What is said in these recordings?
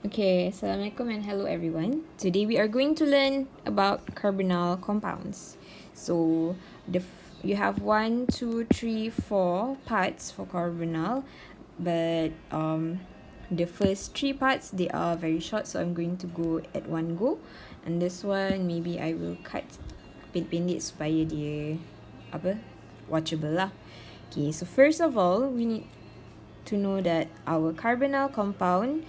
Okay, Assalamualaikum and hello everyone. Today we are going to learn about carbonyl compounds. So you have 1, 2, 3, 4 parts for carbonyl, but the first 3 parts they are very short, so I'm going to go at one go. And this one maybe I will cut pendek-pendek supaya dia watchable lah. Okay, so first of all we need to know that our carbonyl compound,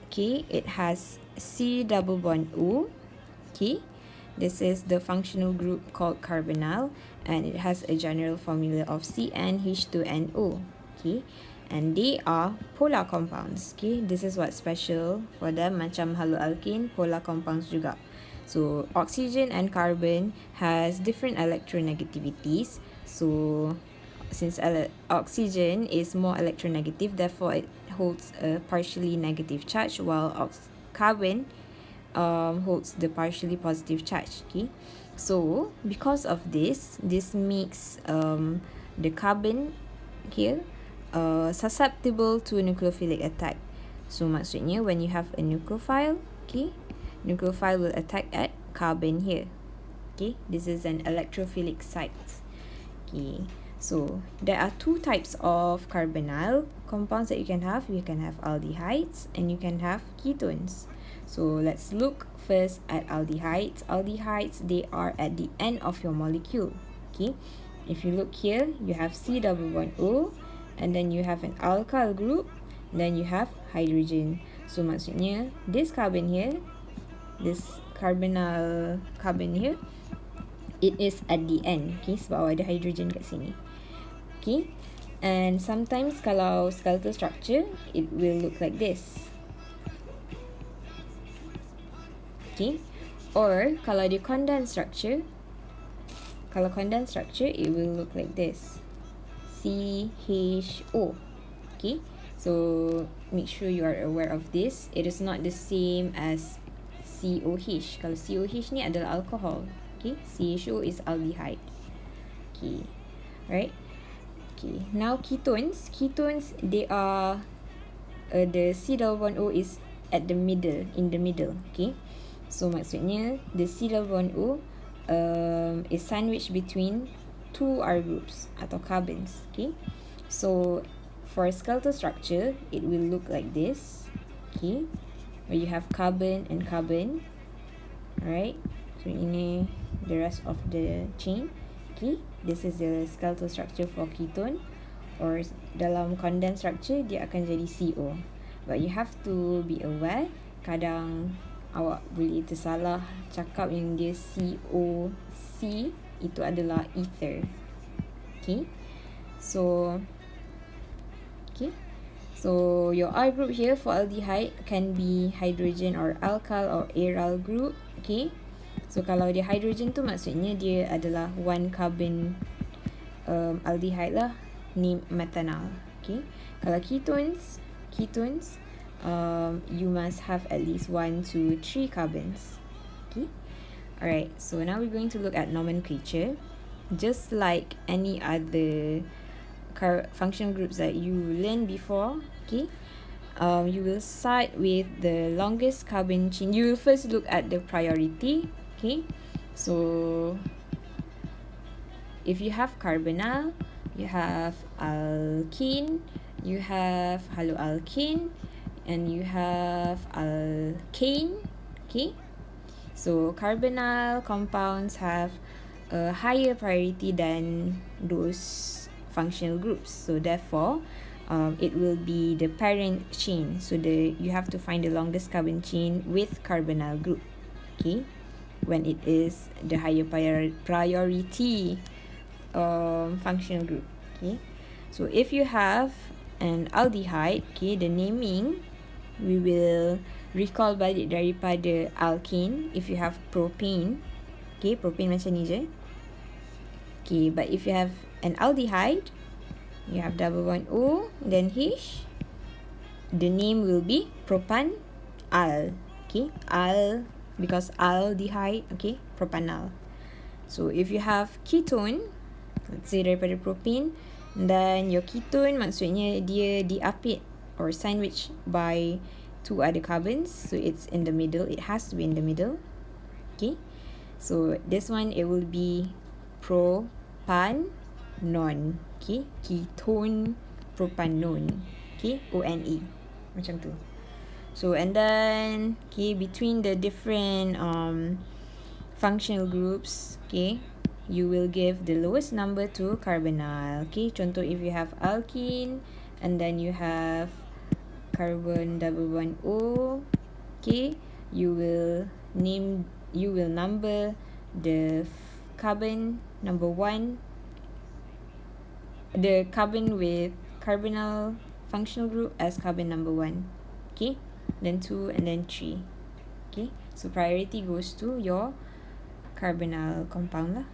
okay, it has C double bond O. Okay, this is the functional group called carbonyl, and it has a general formula of CnH2nO. Okay, and they are polar compounds. Okay, this is what's special for them, macam haloalkane, polar compounds juga. So oxygen and carbon has different electronegativities. So since oxygen is more electronegative, therefore it holds a partially negative charge, while carbon holds the partially positive charge. Okay, so because of this makes the carbon here susceptible to nucleophilic attack. So maksudnya when you have a nucleophile, okay, nucleophile will attack at carbon here. Okay, this is an electrophilic site. Okay, so there are 2 types of carbonyl compounds that you can have. You can have aldehydes and you can have ketones. So let's look first at aldehydes. Aldehydes, they are at the end of your molecule. Okay, if you look here, you have C double bond O, and then you have an alkyl group, then you have hydrogen. So maksudnya this carbon here, this carbonyl carbon here, it is at the end. Okay, sebab ada hydrogen kat sini. Okay, and sometimes kalau skeletal structure, it will look like this. Okay, or kalau dia condensed structure, it will look like this, CHO. Okay, so make sure you are aware of this. It is not the same as COH. Kalau COH ni adalah alcohol. Okay, CHO is aldehyde. Okay, right? Okay, now ketones. Ketones, they are the C double bond O is at the middle, in the middle. Okay, so maksudnya the C double bond O is sandwiched between 2 R groups atau carbons. Okay, so for skeletal structure, it will look like this. Okay, where you have carbon and carbon. Alright, so ini the rest of the chain. Okay, this is the skeletal structure for ketone, or dalam condensed structure dia akan jadi CO. But you have to be aware, kadang awak boleh tersalah cakap yang dia COC, itu adalah ether. Okay, so your R group here for aldehyde can be hydrogen or alkyl or aryl group. Okay, so kalau dia hydrogen tu maksudnya dia adalah 1 carbon aldehyde lah, ni methanol. Okay, kalau ketones you must have at least 1, 2, 3 carbons. Okay, alright, so now we're going to look at nomenclature. Just like any other functional groups that you learned before, okay, you will start with the longest carbon chain. You will first look at the priority. Okay, so if you have carbonyl, you have alkene, you have haloalkane, and you have alkane. Okay, so carbonyl compounds have a higher priority than those functional groups, so therefore it will be the parent chain. So you have to find the longest carbon chain with carbonyl group. Okay, when it is the higher priority functional group. Okay, so if you have an aldehyde, okay, the naming we will recall balik daripada alkane. If you have propane, okay, propane macam ni je. Okay, but if you have an aldehyde, you have double bond O, then H, the name will be propan al. Okay, al, because aldehyde, okay, propanal. So if you have ketone, let's say daripada propane, then your ketone maksudnya dia diapit or sandwiched by two other carbons, so it's in the middle. It has to be in the middle. Okay, so this one, it will be propanone. Okay, ketone propanone. Okay, ONE, macam tu. So and then okay, between the different functional groups, okay, you will give the lowest number to carbonyl. Okay, contoh if you have alkene and then you have carbon double bond O, okay, you will number the carbon number 1, the carbon with carbonyl functional group as carbon number 1. Okay, then 2 and then 3. Okay, so priority goes to your carbonyl compound lah.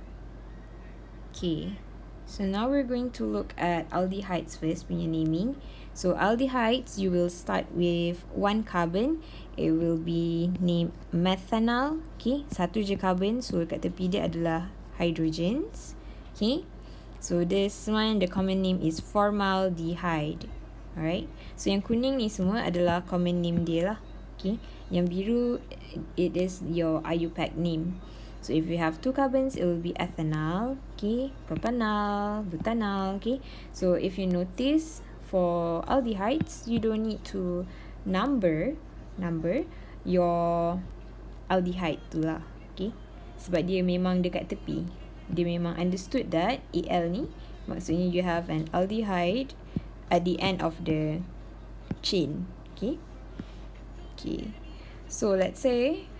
Okay, so now we're going to look at aldehydes first, punya naming. So aldehydes, you will start with one carbon. It will be named methanol. Okay, satu je carbon, so kat tepi dia adalah hydrogens. Okay, so this one, the common name is formaldehyde. Alright, so yang kuning ni semua adalah common name dia lah. Okay, yang biru, it is your IUPAC name. So if you have two carbons, it will be ethanol, okay, propanol, butanol, okay. So if you notice, for aldehydes, you don't need to number your aldehyde tu lah, okay. Sebab dia memang dekat tepi. Dia memang understood that Al ni, maksudnya you have an aldehyde at the end of the chain, okay. Okay, so let's say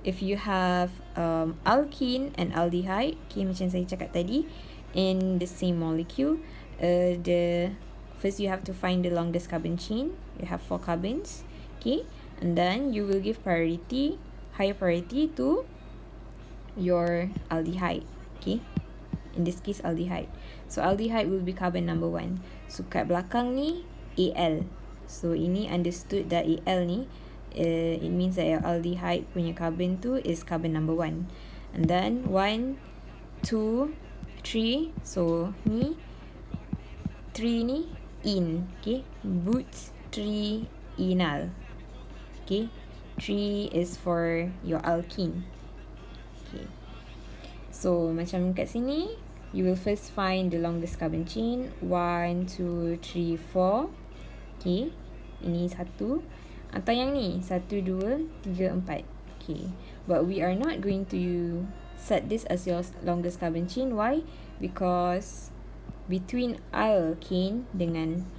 if you have alkene and aldehyde, okay, macam saya cakap tadi, in the same molecule, the first you have to find the longest carbon chain. You have 4 carbons, okay, and then you will give higher priority to your aldehyde, okay, in this case aldehyde. So aldehyde will be carbon number 1. So kat belakang ni Al, so ini understood that Al ni, it means that your aldehyde punya carbon tu is carbon number 1. And then 1, 2, 3. So ni 3 ni in, okay, butyrenal. Okay, 3 is for your alkene. Okay, so macam kat sini, you will first find the longest carbon chain. 1, 2, 3, 4. Okay, ini 1. Atau yang ni 1, 2, 3, 4. Okay, but we are not going to set this as your longest carbon chain. Why? Because between alkane dengan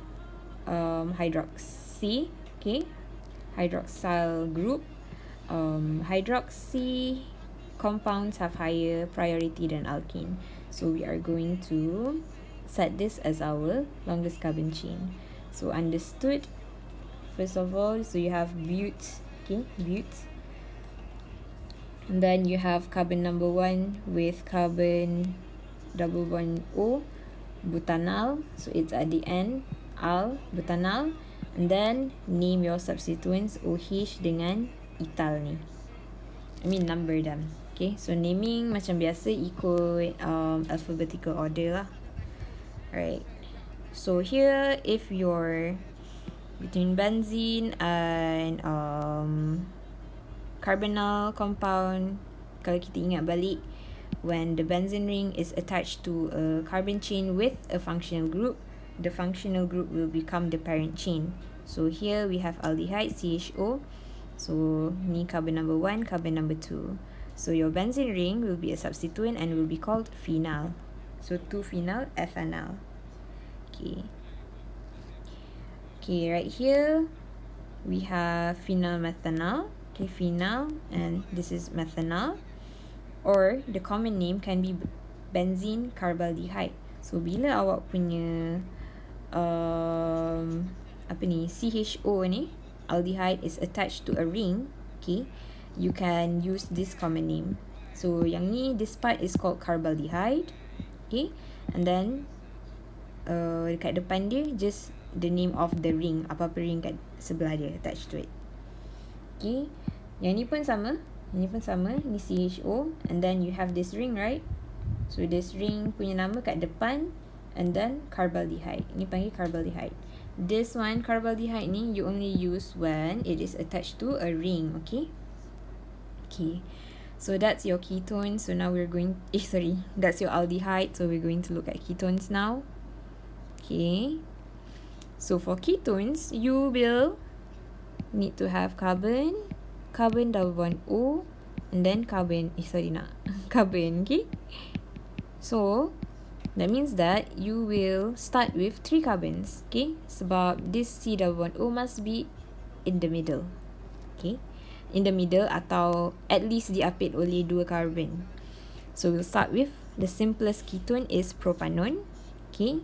hydroxy, okay, hydroxyl group, hydroxy compounds have higher priority than alkane, so we are going to set this as our longest carbon chain. So understood. First of all, so you have bute, okay, bute. And then you have carbon number 1 with carbon double bond O, butanol. So it's at the end, butanol. And then name your substituents OH dengan ethyl ni. I mean number them. Okay, so naming macam biasa ikut alphabetical order lah. Alright. So here, if you're between benzene and carbonyl compound, kalau kita ingat balik, when the benzene ring is attached to a carbon chain with a functional group, the functional group will become the parent chain. So here we have aldehyde, CHO. So ni carbon number 1, carbon number 2. So your benzene ring will be a substituent and will be called phenyl. So 2-phenyl ethanol. Okay. Okay, right here we have phenyl methanol. Okay, phenyl, and this is methanol. Or the common name can be benzene carbaldehyde. So bila awak punya apa ni, CHO ni, aldehyde is attached to a ring, okay, you can use this common name. So yang ni, this part is called carbaldehyde, okay, and then dekat depan dia just the name of the ring, apa-apa ring kat sebelah dia attached to it. Okay, yang ni pun sama, ini CHO, and then you have this ring, right? So this ring punya nama kat depan, and then carbaldehyde. Ini panggil carbaldehyde. this one, carbaldehyde ni, you only use when it is attached to a ring, okay? Okay, so that's your ketone. So now we're going, that's your aldehyde. So we're going to look at ketones now. Okay, so for ketones, you will need to have carbon double bond O, and then carbon, carbon, okay? So that means that you will start with 3 carbons, okay? Sebab this C double bond O must be in the middle, okay? In the middle atau at least diapit oleh 2 carbon. So we'll start with the simplest ketone is propanone, okay?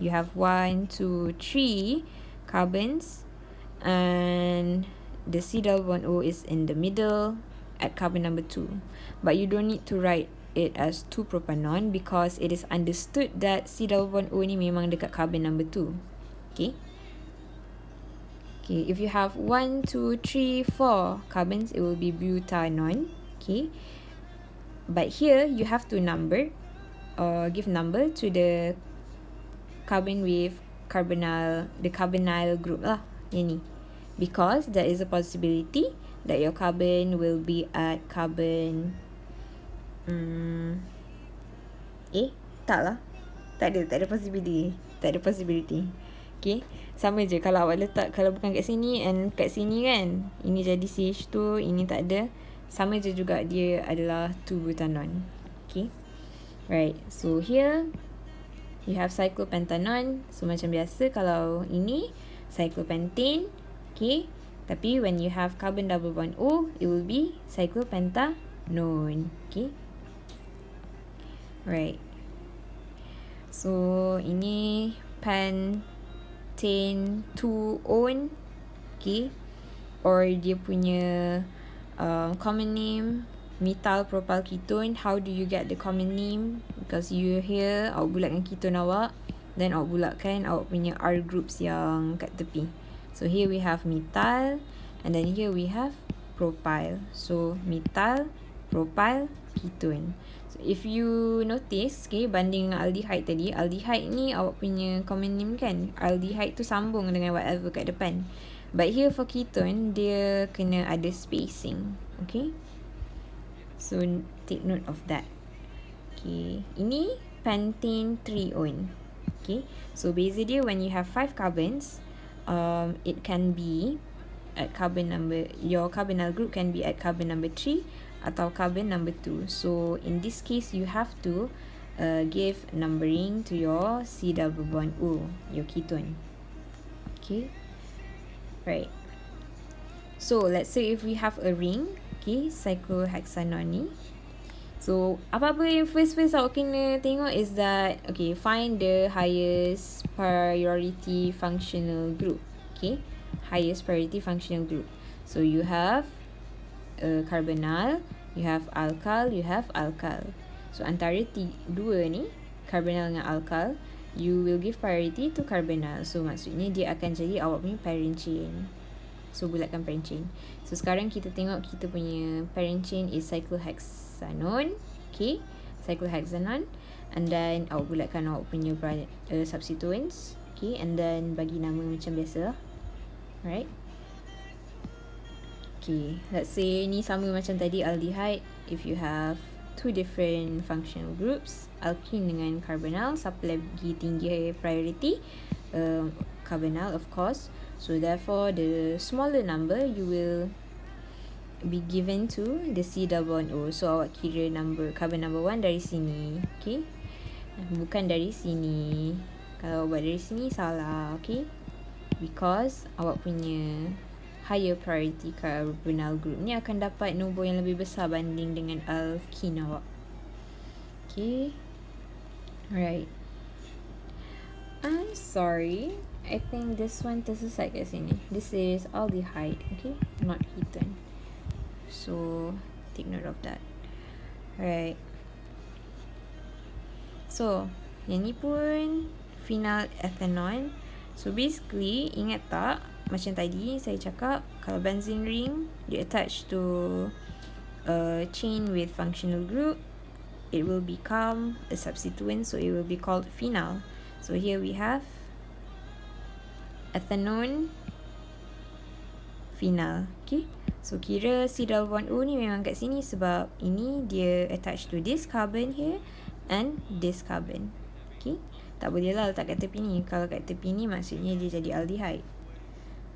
You have 1, 2, 3 carbons, and the C double bond O is in the middle at carbon number 2. But you don't need to write it as 2-propanone because it is understood that C double bond O ni memang dekat carbon number 2. Okay. Okay, if you have 1, 2, 3, 4 carbons, it will be butanone. Okay. But here you have to number or give number to the carbon with the carbonyl group lah, yang ni. Because there is a possibility that your carbon will be at carbon tak lah. Tak ada possibility. Okay, sama je kalau awak letak, kalau bukan kat sini and kat sini kan, ini jadi CH2, ini tak ada, sama je juga dia adalah 2-butanone. Okay, right, so here you have cyclopentanone. So macam biasa, kalau ini cyclopentane, okay, tapi when you have carbon double bond O, it will be cyclopentanone. Okay, right, so ini pentane 2-one, okay, or dia punya common name methyl propyl ketone. How do you get the common name? Because you here awak bulatkan ketone awak, then awak bulatkan awak punya R groups yang kat tepi. So here we have methyl, and then here we have propyl. So methyl propyl ketone. So if you notice, okay, banding dengan aldehyde tadi, aldehyde ni awak punya common name kan, aldehyde tu sambung dengan whatever kat depan. But here for ketone, dia kena ada spacing, okay? So take note of that. Okay, ini pentane 3-one. Okay, so beza dia when you have 5 carbons, it can be at carbon number, your carbonyl group can be at carbon number 3 atau carbon number 2. So in this case, you have to give numbering to your C double bond O, your ketone. Okay, right. So let's say if we have a ring, okay, cyclohexanone ni. So apa-apa yang first awak kena tengok is that, okay, find the highest priority functional group. Okay, highest priority functional group. So you have carbonyl, you have alkyl, you have alkyl. So antara dua ni, carbonyl dengan alkyl, you will give priority to carbonyl. So maksudnya dia akan jadi awak punya parent chain. So bulatkan parent chain. So sekarang kita tengok kita punya parent chain is cyclohexanone. Okay, cyclohexanone. And then awak bulatkan awak punya substituents. Okay, and then bagi nama macam biasa. Right. Okay, let's say ni sama macam tadi aldehyde. If you have 2 different functional groups, alkene dengan carbonyl, siapa lagi tinggi priority? Carbonyl, of course. So therefore, the smaller number you will be given to the C double bond O. So awak kira carbon number 1 dari sini, okay? Bukan dari sini. Kalau buat dari sini salah, okay? Because awak punya higher priority carbonyl group ni akan dapat nombor yang lebih besar banding dengan alkene awak. Okay, right. I'm sorry, I think this one tersesat kat sini. This is aldehyde, okay, not ketone. So take note of that. Right. So yang ni pun phenyl ethanol. So basically, ingat tak, macam tadi saya cakap, kalau benzene ring dia attach to a chain with functional group, it will become a substituent, so it will be called phenyl. So here we have ethanone, phenyl. Okay, so kira C double bond O ni memang kat sini sebab ini dia attached to this carbon here and this carbon. Okay, tak boleh lah letak kat tepi ni. Kalau kat tepi ni maksudnya dia jadi aldehyde.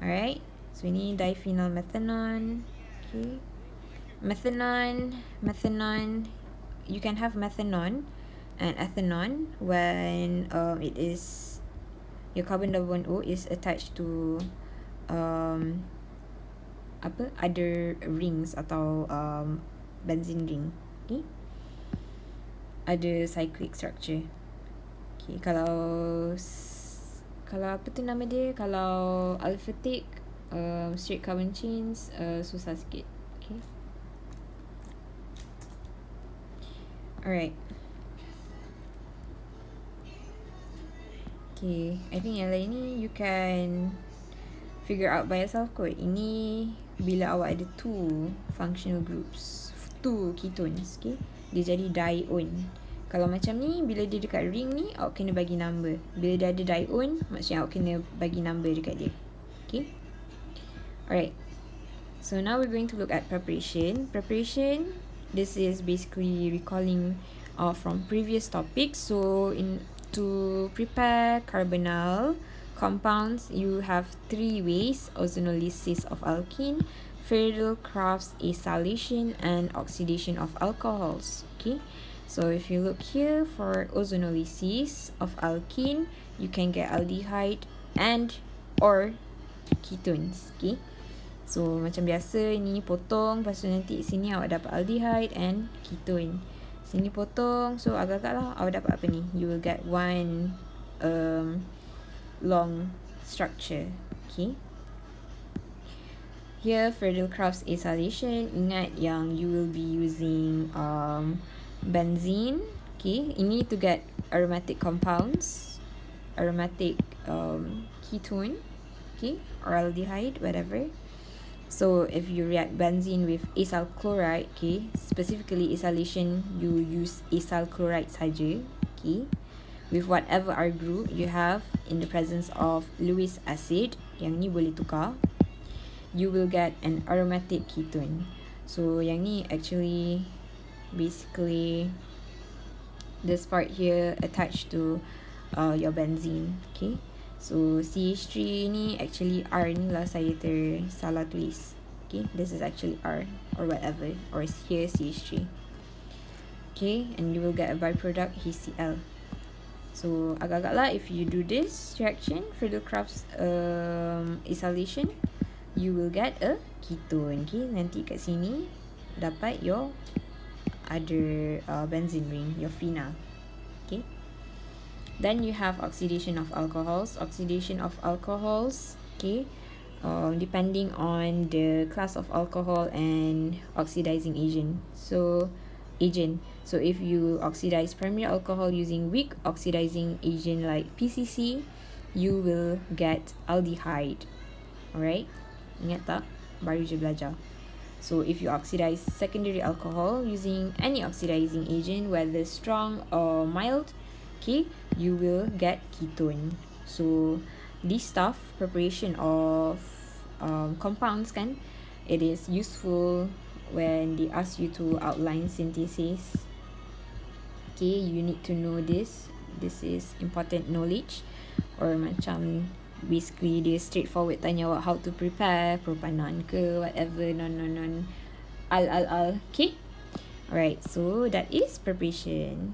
Alright, so ini diphenyl methanone. Okay, methanone, you can have methanone and ethanone when it is your carbon double bond O is attached to other rings atau benzene ring. Okay, ada cyclic structure. Okay, kalau apa tu nama dia, kalau aliphatic straight carbon chains susah sikit. Okay, alright. Okay, I think yang lain ni you can figure out by yourself kot. Ini bila awak ada two functional groups, two ketones, okay, dia jadi dione. Kalau macam ni, bila dia dekat ring ni, awak kena bagi number. Bila dia ada dione, maksudnya awak kena bagi number dekat dia. Okay, alright. So now we're going to look at preparation. Preparation, this is basically recalling from previous topics. So to prepare carbonyl compounds, you have three ways: ozonolysis of alkene, Friedel-Crafts acylation, and oxidation of alcohols. Okay, so if you look here for ozonolysis of alkene, you can get aldehyde and or ketones. Okay, so macam biasa ni potong, lepas tu nanti sini awak dapat aldehyde and ketone. Sini potong, so agak-agak lah awak dapat apa ni, you will get one long structure. Okay, here Friedel-Crafts acylation, ingat yang you will be using benzene. Okay, ini to get aromatic compounds, aromatic ketone, okay, or aldehyde, whatever. So if you react benzene with acyl chloride, okay, specifically acylation, you use acyl chloride saja. Okay, with whatever R group you have in the presence of Lewis acid, yang ni boleh tukar, you will get an aromatic ketone. So yang ni actually basically this part here attached to your benzene. Okay, so CH3 ni actually R ni lah saya tersalah tulis. Okay, this is actually R or whatever, or here CH3. Okay, and you will get a byproduct HCl. So agak-agak lah if you do this reaction, Friedel-Crafts acylation, you will get a ketone. Okay, nanti kat sini dapat your other benzene ring, your phenyl. Okay, then you have oxidation of alcohols. Oxidation of alcohols, okay, depending on the class of alcohol and oxidizing agent. So if you oxidize primary alcohol using weak oxidizing agent like PCC, you will get aldehyde. Alright, ingat tak? Baru je belajar. So if you oxidize secondary alcohol using any oxidizing agent, whether strong or mild, okay, you will get ketone. So this stuff, preparation of compounds kan, it is useful when they ask you to outline synthesis. Okay, you need to know this. This is important knowledge. Or macam basically dia straightforward tanya awak how to prepare propanone ke whatever, non al. Okay, alright, so that is preparation.